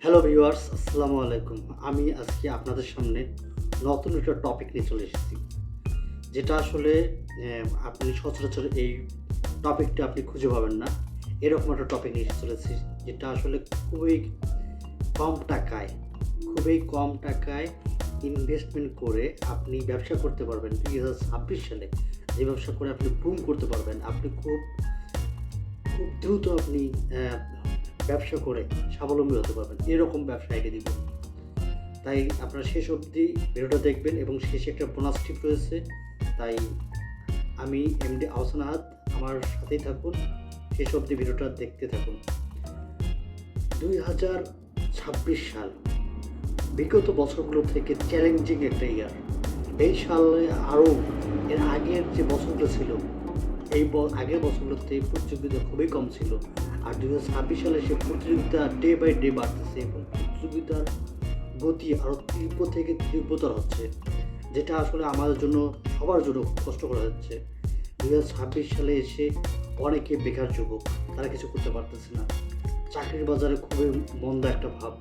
Hello viewers, আসসালামু আলাইকুম। আমি আজকে আপনাদের সামনে নতুন একটা টপিক নিয়ে চলে এসেছি, যেটা আসলে আপনি সচরাচর এই টপিকটা আপনি খুঁজে পাবেন না। এরকম একটা টপিক নিয়ে এসে চলেছি, যেটা আসলে খুবই কম টাকায় খুবই কম টাকায় ইনভেস্টমেন্ট করে আপনি ব্যবসা করতে পারবেন। 2026 সালে যে ব্যবসা করে আপনি বুম করতে পারবেন, আপনি খুব খুব দ্রুত আপনি ব্যবসা করে স্বাবলম্বী হতে পারবেন। এরকম ব্যবসা আইডিয়া দিব। তাই আপনারা শেষ অবধি ভিডিওটা দেখবেন এবং শেষে একটা বোনাস টিপ রয়েছে। তাই আমি এমডি আহসান আহাদ, আমার সাথেই থাকুন, শেষ অবধি ভিডিওটা দেখতে থাকুন। 2026 সাল বিগত বছরগুলো থেকে চ্যালেঞ্জিং একটা ইয়ার। এই সালে আরও এর আগের যে বছরগুলো ছিল, আগের বছরগুলোতে প্রতিযোগিতা খুবই কম ছিল। আর 2026 সালে সে প্রতিযোগিতা ডে বাই ডে বাড়তেছে এবং প্রতিযোগিতার গতি আরও তীব্র থেকে তীব্রতর হচ্ছে, যেটা আসলে আমাদের জন্য, সবার জন্য কষ্টকর হচ্ছে। 2026 সালে এসে অনেকে বেকার যুবক, তারা কিছু করতে পারতেছে না। চাকরির বাজারে খুবই মন্দা একটা ভাব।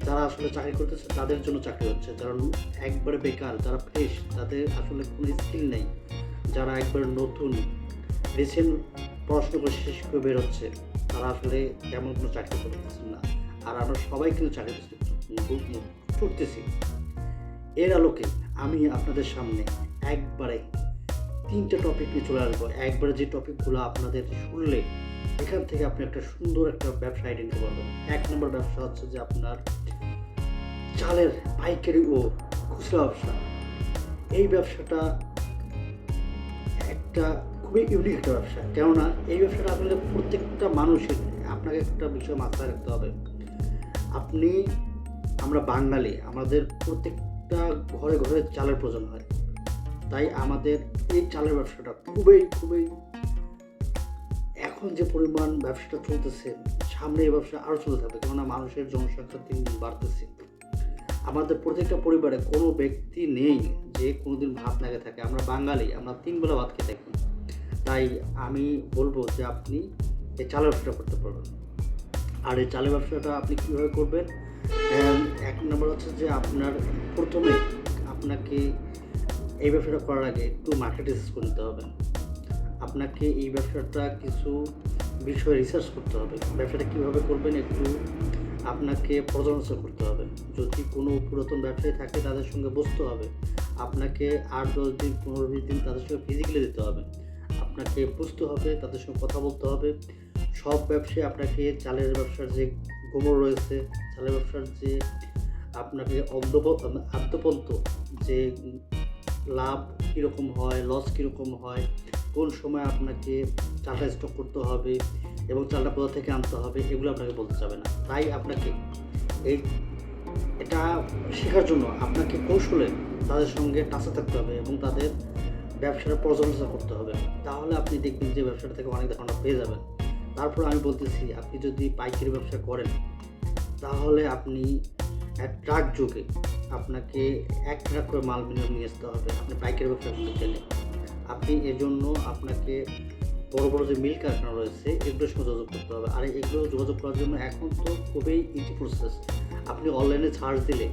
যারা আসলে চাকরি করতেছে তাদের জন্য চাকরি হচ্ছে, যারা একবারে বেকার, যারা ফ্রেশ, তাদের আসলে কোনো স্কিল নেই, যারা একবারে নতুন রিসেন্ট পড়াশোনা করে শেষ করে বেরোচ্ছে, তারা আসলে তেমন কোনো চাকরি করতেছে না। আর আমরা সবাই কিন্তু চাকরি করতেছি। এর আলোকে আমি আপনাদের সামনে একবারে 3টে টপিক নিয়ে চলে আসবো। একবারে যে টপিকগুলো আপনাদের শুনলে এখান থেকে আপনি একটা সুন্দর একটা ব্যবসা আইডিয়া নিতে পারবেন। 1 নম্বর ব্যবসা হচ্ছে যে আপনার চালের পাইকারি ও খুচরা ব্যবসা। এই ব্যবসাটা একটা খুবই ইউনিক একটা ব্যবসা, কেননা এই ব্যবসাটা আসলে প্রত্যেকটা মানুষের, আপনাকে একটা বিষয় মাথায় রাখতে হবে। আমরা বাঙালি, আমাদের প্রত্যেকটা ঘরে ঘরে চালের প্রয়োজন হয়। তাই আমাদের এই চালের ব্যবসাটা খুবই খুবই, এখন যে পরিমাণ ব্যবসাটা চলতেছে, সামনে এই ব্যবসা আরও চলতে থাকবে, কেননা মানুষের জনসংখ্যা দিন দিন বাড়তেছে। আমাদের প্রত্যেকটা পরিবারে কোনো ব্যক্তি নেই যে কোনোদিন ভাত না খেয়ে থাকে। আমরা বাঙালি, আমরা 3 বেলা ভাত খেয়ে থাকি। তাই আমি বলবো যে আপনি এই চালের ব্যবসাটা করতে পারবেন। আর এই চালের ব্যবসাটা আপনি কীভাবে করবেন? 1 নম্বর হচ্ছে যে প্রথমে আপনাকে এই ব্যবসাটা করার আগে একটু মার্কেট রিসার্চ করে নিতে হবে। আপনাকে এই ব্যবসাটা কিছু বিষয়ে রিসার্চ করতে হবে। ব্যবসাটা কীভাবে করবেন একটু আপনাকে পর্যালোচনা করতে হবে। যদি কোনো পুরাতন ব্যবসায়ী থাকে তাদের সঙ্গে বসতে হবে। আপনাকে 8-10 দিন 15-20 দিন তাদের সঙ্গে ফিজিক্যালি দিতে হবে। আপনাকে বুঝতে হবে, তাদের সঙ্গে কথা বলতে হবে। সব ব্যবসায় আপনাকে চালের ব্যবসার যে গোমর রয়েছে, চালের ব্যবসার যে আপনাকে আদ্যপন্ত যে লাভ কীরকম হয়, লস কীরকম হয়, কোন সময় আপনাকে চালটা স্টক করতে হবে এবং চালটা কোথা থেকে আনতে হবে, এগুলো আপনাকে বলতে যাবে না। তাই আপনাকে এটা শেখার জন্য আপনাকে কৌশলে তাদের সঙ্গে টাচে থাকতে হবে এবং তাদের ব্যবসাটা পর্যালোচনা করতে হবে। তাহলে আপনি দেখবেন যে ব্যবসাটা থেকে অনেক ধারণা পেয়ে যাবেন। তারপর আমি বলতেছি, আপনি যদি পাইকারি ব্যবসা করেন, তাহলে আপনি ট্রাক যুগে আপনাকে 1 ট্রাক করে মাল নিয়ে আসতে হবে। আপনি পাইকারি ব্যবসা করতে চাইলে আপনি এজন্য আপনাকে বড় বড় যে মিল কারখানা রয়েছে এগুলোর সঙ্গে যোগাযোগ করতে হবে। আর এগুলো যোগাযোগ করার জন্য এখন তো খুবই ইজি প্রসেস। আপনি অনলাইনে সার্চ দিলে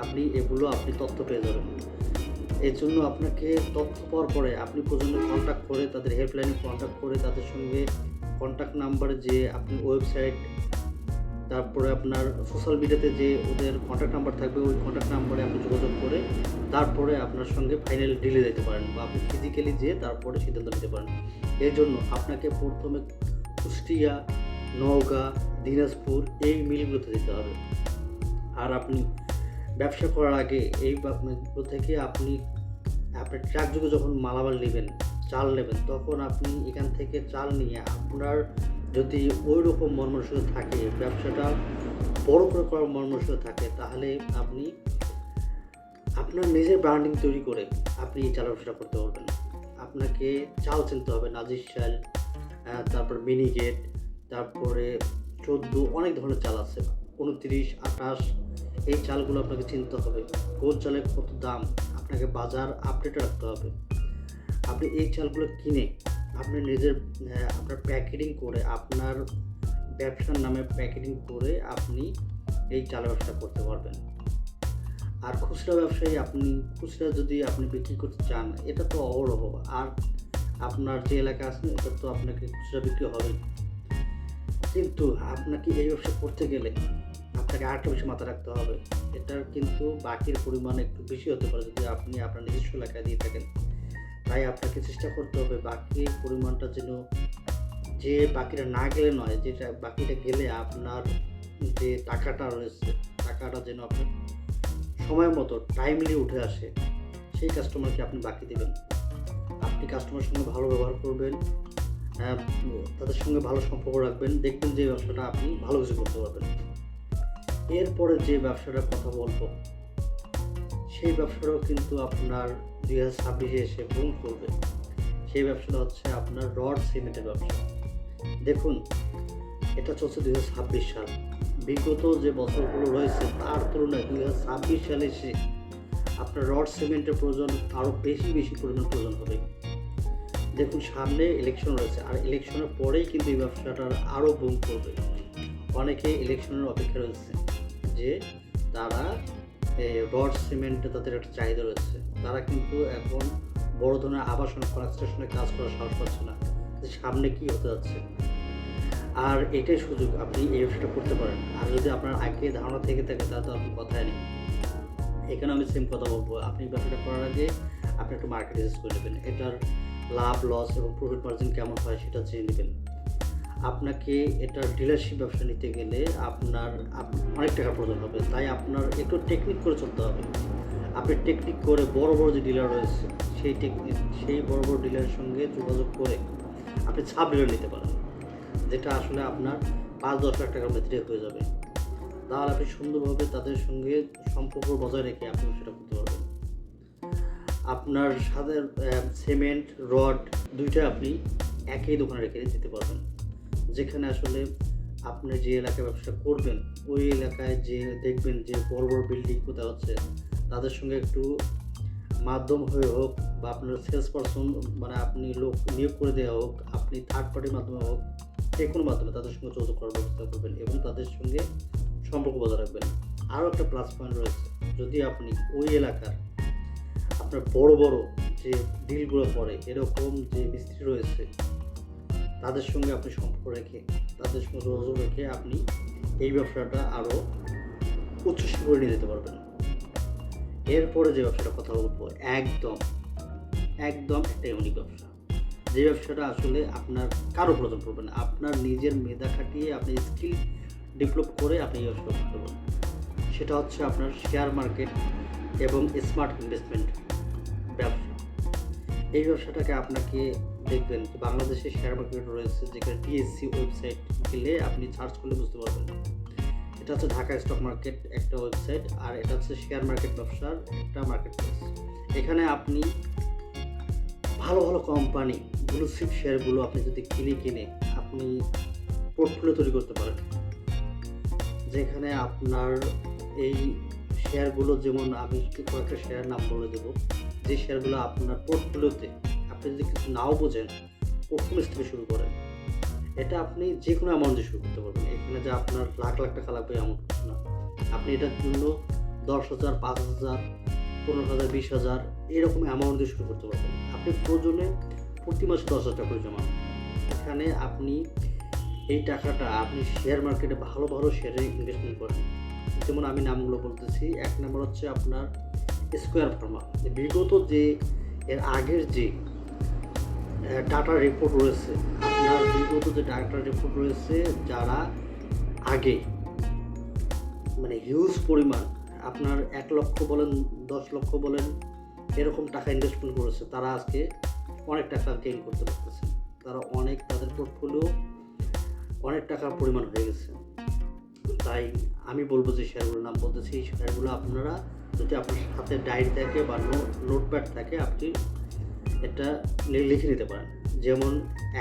আপনি তথ্য পেয়ে যাবেন। এর জন্য আপনাকে তথ্য পাওয়ার পরে আপনি প্রয়োজনে কন্ট্যাক্ট করে, তাদের হেল্পলাইনে কন্ট্যাক্ট করে, তাদের সঙ্গে কন্ট্যাক্ট নাম্বারে যে আপনি ওয়েবসাইট, তারপরে আপনার সোশ্যাল মিডিয়াতে যে ওদের কন্ট্যাক্ট নাম্বার থাকবে, ওই কন্ট্যাক্ট নাম্বারে আপনি যোগাযোগ করে তারপরে আপনার সঙ্গে ফাইনাল ডিলে দিতে পারেন, বা আপনি ফিজিক্যালি যেয়ে তারপরে সিদ্ধান্ত নিতে পারেন। এর জন্য আপনাকে প্রথমে কুষ্টিয়া, নওগাঁ, দিনাজপুর এই মিলগুলোতে যেতে হবে। আর আপনি ব্যবসা করার আগে এই থেকে আপনার ট্রাক যুগে যখন মালামাল নেবেন, চাল নেবেন, তখন আপনি এখান থেকে চাল নিয়ে আপনার যদি ওই রকম মন-মানসিকতা থাকে, ব্যবসাটা বড় করে করার মন-মানসিকতা থাকে, তাহলে আপনি আপনার নিজের ব্র্যান্ডিং তৈরি করে আপনি এই চালের ব্যবসাটা করতে পারবেন। আপনাকে চাল চিনতে হবে, নাজির চাল, তারপর মিনিকেট, তারপরে 14, অনেক ধরনের চাল আছে, 29, 28, এই চালগুলো আপনাকে চিনতে হবে। কোন চালের কত দাম, আপনাকে বাজার আপডেট রাখতে হবে। আপনি এই চালগুলো কিনে আপনি আপনার প্যাকেটিং করে, আপনার ব্যবসার নামে প্যাকেটিং করে আপনি এই চালের ব্যবসা করতে পারবেন। আর খুচরা ব্যবসায়ী, খুচরা যদি আপনি বিক্রি করতে চান, এটা তো অহরহ। আর আপনার যে এলাকা আছে এটা তো আপনাকে খুচরা বিক্রি হবে, কিন্তু আপনাকে এই ব্যবসা করতে গেলে আপনাকে আরেকটা বিষয় মাথায় রাখতে হবে, এটার কিন্তু বাকির পরিমাণ একটু বেশি হতে পারে যদি আপনি আপনার নিজস্ব এলাকায় দিয়ে থাকেন। তাই আপনাকে চেষ্টা করতে হবে বাকির পরিমাণটা যেন, যে বাকিটা না গেলে নয়, যেটা বাকিটা গেলে আপনার যে টাকাটা রয়েছে, টাকাটা যেন আপনার সময় মতো টাইমলি উঠে আসে, সেই কাস্টমারকে আপনি বাকি দেবেন। আপনি কাস্টমারের সঙ্গে ভালো ব্যবহার করবেন, তাদের সঙ্গে ভালো সম্পর্ক রাখবেন, দেখবেন যে ব্যবসাটা আপনি ভালো কিছু করতে পারবেন। এরপরে যে ব্যবসাটার কথা বলবো, সেই ব্যবসাটাও কিন্তু আপনার 2026-এ এসে বুম করবে। সেই ব্যবসাটা হচ্ছে আপনার রড সিমেন্টের ব্যবসা। দেখুন, এটা চলছে 2026 সাল। বিগত যে বছরগুলো রয়েছে তার তুলনায় 2026 সালে এসে আপনার রড সিমেন্টের প্রয়োজন আরও বেশি পরিমাণ প্রয়োজন হবে। দেখুন, সামনে ইলেকশন রয়েছে, আর ইলেকশনের পরেই কিন্তু এই ব্যবসাটার আরও বুম করবে। অনেকে ইলেকশনের অপেক্ষা রয়েছে যে তারা রড সিমেন্টে তাদের একটা চাহিদা রয়েছে। তারা কিন্তু এখন বড় ধরনের আবাসন কনস্ট্রাকশনে কাজ করার সাহস পাচ্ছে না, সামনে কি হতে যাচ্ছে। আর এটাই সুযোগ, আপনি এই ব্যবসাটা করতে পারেন। আর যদি আপনার আগে ধারণা থেকে থাকে তাহলে তো আপনি কথাই নেই। এখানে আমি সেম কথা বলবো, আপনি ব্যবসাটা করার আগে আপনি একটু মার্কেট রিসার্চ করে নেবেন, এটার লাভ লস এবং প্রফিট মার্জিন কেমন হয় সেটা জেনে নেবেন। আপনাকে এটার ডিলারশিপ ব্যবসা নিতে গেলে আপনার অনেক টাকার প্রয়োজন হবে, তাই আপনার একটু টেকনিক করে চলতে হবে। আপনি টেকনিক করে বড় যে ডিলার রয়েছে সেই বড় ডিলারের সঙ্গে যোগাযোগ করে আপনি সাব ডিলার নিতে পারেন, যেটা আসলে আপনার 5-10 লাখ টাকার মধ্যে হয়ে যাবে। তাহলে আপনি সুন্দরভাবে তাদের সঙ্গে সম্পর্ক বজায় রেখে আপনি সেটা করতে পারবেন। আপনার সাথে সিমেন্ট রড দুইটা আপনি একই দোকানে রেখে দিতে পারবেন, যেখানে আসলে আপনি যে এলাকায় ব্যবসা করবেন ওই এলাকায় যে দেখবেন যে বড় বিল্ডিং কোথাও হচ্ছে, তাদের সঙ্গে একটু মাধ্যম হয়ে হোক বা আপনার সেলস পারসন মানে আপনি লোক নিয়োগ করে দেওয়া হোক, আপনি থার্ড পার্টির মাধ্যমে হোক, যে কোনো মাধ্যমে তাদের সঙ্গে যোগাযোগ করার ব্যবস্থা করবেন এবং তাদের সঙ্গে সম্পর্ক বজায় রাখবেন। আরও একটা প্লাস পয়েন্ট রয়েছে, যদি আপনি ওই এলাকার আপনার বড় যে ডিলগুলো পড়ে এরকম যে মিস্ত্রি রয়েছে তাদের সঙ্গে আপনি সম্পর্ক রেখে, তাদের সঙ্গে যোগাযোগ রেখে আপনি এই ব্যবসাটা আরও উচ্চ শিখরে নিয়ে যেতে পারবেন। এরপরে যে ব্যবসাটার কথা বলবো, একদম একটা ইউনিক ব্যবসা, যে ব্যবসাটা আসলে আপনার কারো প্রয়োজন পড়বে না, আপনার নিজের মেধা খাটিয়ে আপনি স্কিল ডেভেলপ করে আপনি এই ব্যবসা করতে পারবেন। সেটা হচ্ছে আপনার শেয়ার মার্কেট এবং স্মার্ট ইনভেস্টমেন্ট ব্যবসা। এই ব্যবসাটাকে আপনাকে দেখবেন যে বাংলাদেশে শেয়ার মার্কেট রয়েছে, যেখানে টিএসসি ওয়েবসাইট গেলে আপনি সার্চ করলে বুঝতে পারবেন। এটা হচ্ছে ঢাকা স্টক মার্কেট একটা ওয়েবসাইট, আর এটা হচ্ছে শেয়ার মার্কেট ব্যবসার একটা মার্কেট প্লেস। এখানে আপনি ভালো কোম্পানি ব্লু চিপ শেয়ারগুলো আপনি যদি কিনে আপনি পোর্টফোলিও তৈরি করতে পারেন, যেখানে আপনার এই শেয়ারগুলো, যেমন আমি কয়েকটা শেয়ার নাম বলে দেবো, যে শেয়ারগুলো আপনার পোর্টফোলিওতে আপনি যদি কিছু নাও বোঝেন পারফরমেন্স থেকে শুরু করেন, এটা আপনি যে কোনো অ্যামাউন্ট দিয়ে শুরু করতে পারবেন। এখানে যে আপনার লাখ টাকা লাগবে এমন কিছু না, আপনি এটার জন্য 10,000, 5,000, 15,000, 20,000 এরকম অ্যামাউন্ট দিয়ে শুরু করতে পারবেন। আপনি প্রয়োজনে প্রতি মাসে 10,000 টাকা করে জমান। এখানে আপনি এই টাকাটা আপনি শেয়ার মার্কেটে ভালো শেয়ারে ইনভেস্টমেন্ট করেন। যেমন আমি নামগুলো বলতেছি, 1 নম্বর হচ্ছে আপনার স্কোয়ার ফার্মা। বিগত যে এর আগের যে ডাটা রিপোর্ট রয়েছে, আপনার বিগত যে ডাটা রিপোর্ট রয়েছে, যারা আগে মানে হিউজ পরিমাণ আপনার 1 লক্ষ বলেন 10 লক্ষ বলেন এরকম টাকা ইনভেস্টমেন্ট করেছে, তারা আজকে অনেক টাকা গেইন করতে পারতেছে। তারা তাদের পোর্টফোলিও অনেক টাকার পরিমাণ হয়ে গেছে। তাই আমি বলবো যে শেয়ারগুলোর নাম বলতেছি, এই শেয়ারগুলো আপনারা যদি আপনার হাতে ডায়েরি থাকে বা নোটপ্যাড থাকে, আপনি এটা লিখে নিতে পারেন। যেমন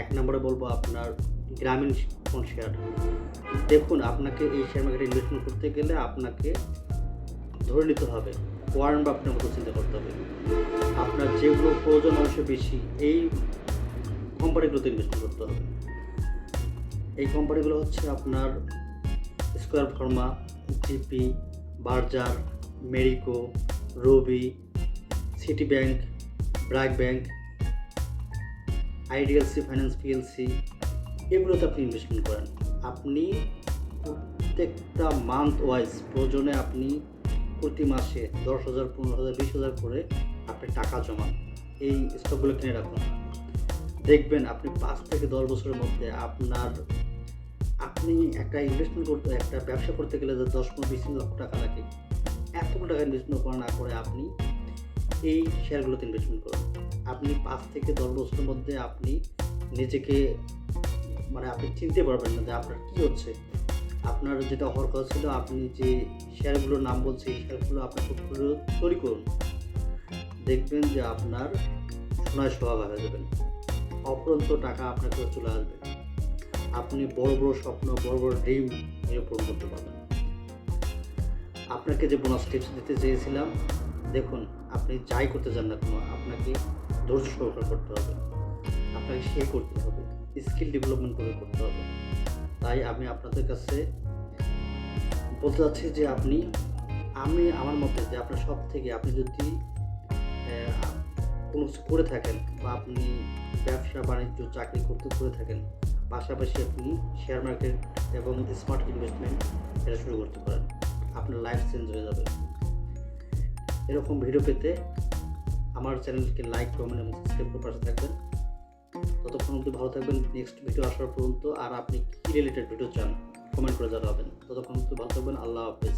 1 নম্বরে বলবো আপনার গ্রামীণ ফোন শেয়ার। দেখুন, আপনাকে এই শেয়ার মার্কেটে ইনভেস্টমেন্ট করতে গেলে আপনাকে ধরে নিতে হবে, ওয়ারেন বাফেটের মতো চিন্তা করতে হবে। আপনার যেগুলো প্রয়োজন অবশ্যই বেশি, এই কোম্পানিগুলোতে ইনভেস্টমেন্ট করতে হবে। এই কোম্পানিগুলো হচ্ছে আপনার Square Pharma, GP, Berger, Marico, Robi, City Bank, BRAC Bank, IDLC Finance PLC, এগুলোতে আপনি ইনভেস্টমেন্ট করেন। আপনি প্রত্যেকটা মান্থ ওয়াইজ প্রয়োজনে আপনি প্রতি মাসে 10,000, 15,000, 20,000 করে আপনি টাকা জমান, এই স্টকগুলো কিনে রাখুন। দেখবেন আপনি 5 থেকে 10 বছরের মধ্যে আপনি একটা ইনভেস্টমেন্ট করতে, একটা ব্যবসা করতে গেলে যে 10-20 লক্ষ টাকা লাগে, এতগুলো টাকা ইনভেস্টমেন্ট না করে আপনি এই শেয়ারগুলোতে ইনভেস্টমেন্ট করুন। আপনি 5 থেকে 10 বছরের মধ্যে আপনি নিজেকে আপনি চিনতে পারবেন না যে আপনার কী হচ্ছে। আপনার যেটা হওয়ার কথা ছিল, আপনি যে শেয়ারগুলোর নাম বলছি এই শেয়ারগুলো আপনার পোর্টফোলিও তৈরি করুন। দেখবেন যে আপনার সোনায় সোহাগা হয়ে যাবেন, অফুরন্ত টাকা আপনার কাছে চলে আসবে। আপনি বড় বড় স্বপ্ন, বড় বড় ড্রিম পূরণ করতে পারবেন। আপনাকে যে বোনাস টিপস দিতে চেয়েছিলাম, দেখুন আপনি যাই করতে চান না কেন, আপনাকে ধৈর্য সহকারে করতে হবে, আপনাকে করতে হবে, স্কিল ডেভেলপমেন্ট করে করতে হবে। তাই আমি আপনাদের কাছে বলতে চাচ্ছি যে আমার মতে যে আপনার সব থেকে, আপনি যদি কোনো কিছু করে থাকেন বা আপনি ব্যবসা বাণিজ্য চাকরি করে থাকেন, পাশাপাশি আপনি শেয়ার মার্কেট এবং স্মার্ট ইনভেস্টমেন্ট এটা শুরু করতে পারেন, আপনার লাইফ চেঞ্জ হয়ে যাবে। এরকম ভিডিও পেতে আমার চ্যানেলকে লাইক, কমেন্ট এবং সাবস্ক্রাইব করে পাশে থাকবেন। ততক্ষণ অবধি ভালো থাকবেন, নেক্সট ভিডিও আসার পর্যন্ত। আর আপনি কী রিলেটেড ভিডিও চান কমেন্ট করে জানাবেন। ততক্ষণ অবধি ভালো থাকবেন। আল্লাহ হাফেজ।